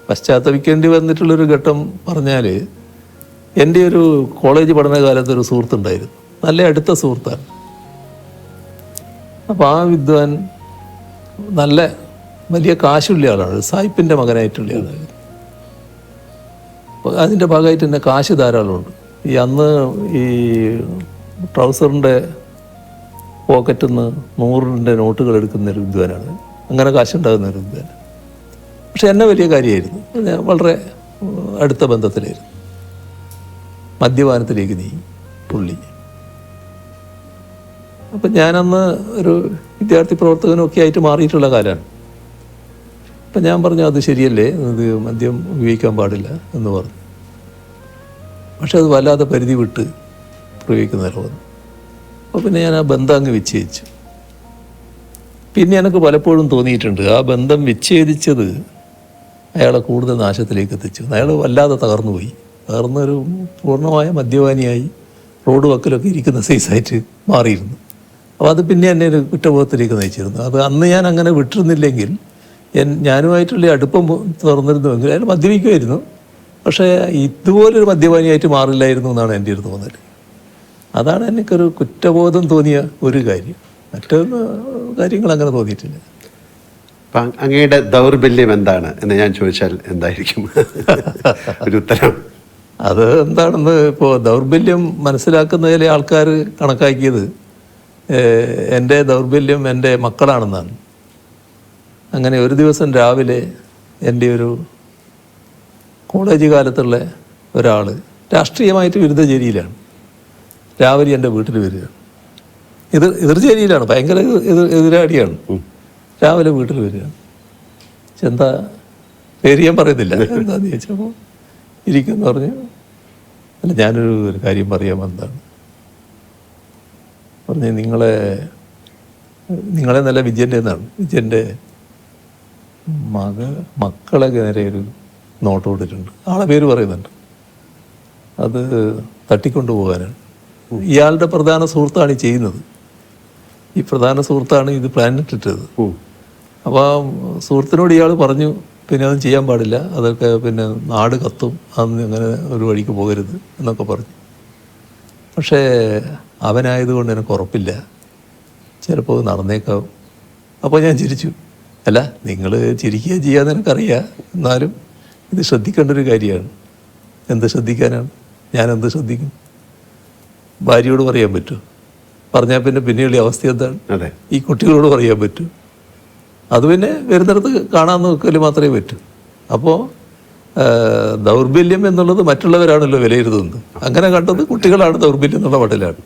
പശ്ചാത്തപിക്കേണ്ടി വന്നിട്ടുള്ളൊരു ഘട്ടം പറഞ്ഞാൽ, എൻ്റെ ഒരു കോളേജ് പഠനകാലത്ത് ഒരു സുഹൃത്തുണ്ടായിരുന്നു, നല്ല അടുത്ത സുഹൃത്താണ്. അപ്പോൾ ആ വിദ്വാൻ നല്ല വലിയ കാശുള്ള ആളാണ്, സായിപ്പിൻ്റെ മകനായിട്ടുള്ള ആളാണ്. അപ്പോൾ അതിൻ്റെ ഭാഗമായിട്ട് തന്നെ കാശ് ധാരാളമുണ്ട്. അന്ന് ഈ ട്രൗസറിൻ്റെ പോക്കറ്റിൽ നിന്ന് 100 നോട്ടുകൾ എടുക്കുന്നൊരു വിദ്വാനാണ്, അങ്ങനെ കാശുണ്ടാകുന്ന ഒരു വിദ്വാൻ. പക്ഷെ എന്നെ വലിയ കാര്യമായിരുന്നു, ഞാൻ വളരെ അടുത്ത ബന്ധത്തിലായിരുന്നു. മദ്യപാനത്തിലേക്ക് നീങ്ങി പുള്ളി. അപ്പം ഞാനന്ന് ഒരു വിദ്യാർത്ഥി പ്രവർത്തകനൊക്കെ ആയിട്ട് മാറിയിട്ടുള്ള കാലമാണ്. അപ്പം ഞാൻ പറഞ്ഞു, അത് ശരിയല്ലേ, ഇത് മദ്യം ഉപയോഗിക്കാൻ പാടില്ല എന്ന് പറഞ്ഞു. പക്ഷെ അത് വല്ലാതെ പരിധി വിട്ട് പ്രയോഗിക്കുന്നവരെ വന്നു. അപ്പോൾ പിന്നെ ഞാൻ ആ ബന്ധം അങ്ങ് വിച്ഛേദിച്ചു. പിന്നെ എനിക്ക് പലപ്പോഴും തോന്നിയിട്ടുണ്ട്, ആ ബന്ധം വിച്ഛേദിച്ചത് അയാളെ കൂടുതൽ നാശത്തിലേക്ക് എത്തിച്ചു. അയാൾ വല്ലാതെ തകർന്നുപോയി, തകർന്നൊരു പൂർണ്ണമായ മദ്യപാനിയായി റോഡ് വക്കിലൊക്കെ ഇരിക്കുന്ന സൈസായിട്ട് മാറിയിരുന്നു. അപ്പോൾ അത് പിന്നെ എന്നെ ഒരു കുറ്റബോധത്തിലേക്ക് നയിച്ചിരുന്നു. അത് അന്ന് ഞാൻ അങ്ങനെ വിട്ടിരുന്നില്ലെങ്കിൽ ഞാനുമായിട്ടുള്ള അടുപ്പം തുറന്നിരുന്നുവെങ്കിൽ അയാൾ മദ്യപിക്കുമായിരുന്നു, പക്ഷേ ഇതുപോലൊരു മദ്യപാനിയായിട്ട് മാറില്ലായിരുന്നു എന്നാണ് എൻ്റെ ഒരു തോന്നൽ. അതാണ് എനിക്കൊരു കുറ്റബോധം തോന്നിയ ഒരു കാര്യം. മറ്റൊരു കാര്യങ്ങൾ അങ്ങനെ തോന്നിയിട്ടില്ല. അപ്പം അങ്ങയുടെ ദൗർബല്യം എന്താണ് എന്ന് ഞാൻ ചോദിച്ചാൽ എന്തായിരിക്കും ഒരു ഉത്തരം? അത് എന്താണെന്ന് ഇപ്പോൾ ദൗർബല്യം മനസ്സിലാക്കുന്നതിലെ ആൾക്കാർ കണക്കാക്കിയത് എൻ്റെ ദൗർബല്യം എൻ്റെ മക്കളാണെന്നാണ്. അങ്ങനെ ഒരു ദിവസം രാവിലെ എൻ്റെ ഒരു കോളേജ് കാലത്തുള്ള ഒരാൾ രാഷ്ട്രീയമായിട്ട് വിരുദ്ധചേരിയിലാണ്. രാവിലെ എൻ്റെ വീട്ടിൽ വരികയാണ്. എതിർചേരിയിലാണ്, ഭയങ്കര എതിരാടിയാണ്. രാവിലെ വീട്ടിൽ വരികയാണ്. എന്താ പേര് ഞാൻ പറയുന്നില്ല, എന്താന്ന് ചോദിച്ചപ്പോൾ ഇരിക്കുമെന്ന് പറഞ്ഞു. അല്ല, ഞാനൊരു കാര്യം പറയാൻ വന്നതാണ്. പറഞ്ഞ് നിങ്ങളെ നല്ല വിജയൻ്റെ എന്നാണ്. വിജയൻ്റെ മക്കളെ നേരെ ഒരു നോട്ട് കൊടുത്തിട്ടുണ്ട്, ആളെ പേര് പറയുന്നുണ്ട്. അത് തട്ടിക്കൊണ്ടു പോകാനാണ്. ഇയാളുടെ പ്രധാന സുഹൃത്താണ് ഈ ചെയ്യുന്നത്. ഈ പ്രധാന സുഹൃത്താണ് ഇത് പ്ലാൻ ഇട്ടിട്ടത്. അപ്പോൾ ആ സുഹൃത്തിനോട് ഇയാൾ പറഞ്ഞു, പിന്നെ അതൊന്നും ചെയ്യാൻ പാടില്ല, അതൊക്കെ പിന്നെ നാട് കത്തും, അന്ന് അങ്ങനെ ഒരു വഴിക്ക് പോകരുത് എന്നൊക്കെ പറഞ്ഞു. പക്ഷേ അവനായതുകൊണ്ട് എനിക്ക് ഉറപ്പില്ല, ചിലപ്പോൾ നടന്നേക്കാവും. അപ്പോൾ ഞാൻ ചിരിച്ചു. അല്ല, നിങ്ങൾ ചിരിക്കുക ചെയ്യാന്ന് എനിക്കറിയാം, എന്നാലും ഇത് ശ്രദ്ധിക്കേണ്ട ഒരു കാര്യമാണ്. എന്ത് ശ്രദ്ധിക്കാനാണ്? ഞാനെന്ത് ശ്രദ്ധിക്കും? ഭാര്യയോട് പറയാൻ പറ്റുമോ? പറഞ്ഞാൽ പിന്നെ പിന്നെയുള്ള അവസ്ഥ എന്താണ്? ഈ കുട്ടികളോട് പറയാൻ പറ്റൂ? അത് പിന്നെ വരുന്നിടത്ത് കാണാൻ നോക്കൽ മാത്രമേ പറ്റൂ. അപ്പോൾ ദൗർബല്യം എന്നുള്ളത് മറ്റുള്ളവരാണല്ലോ വിലയിരുത്തുന്നത്. അങ്ങനെ കണ്ടത് കുട്ടികളാണ് ദൗർബല്യം എന്നുള്ള മട്ടിലാണ്.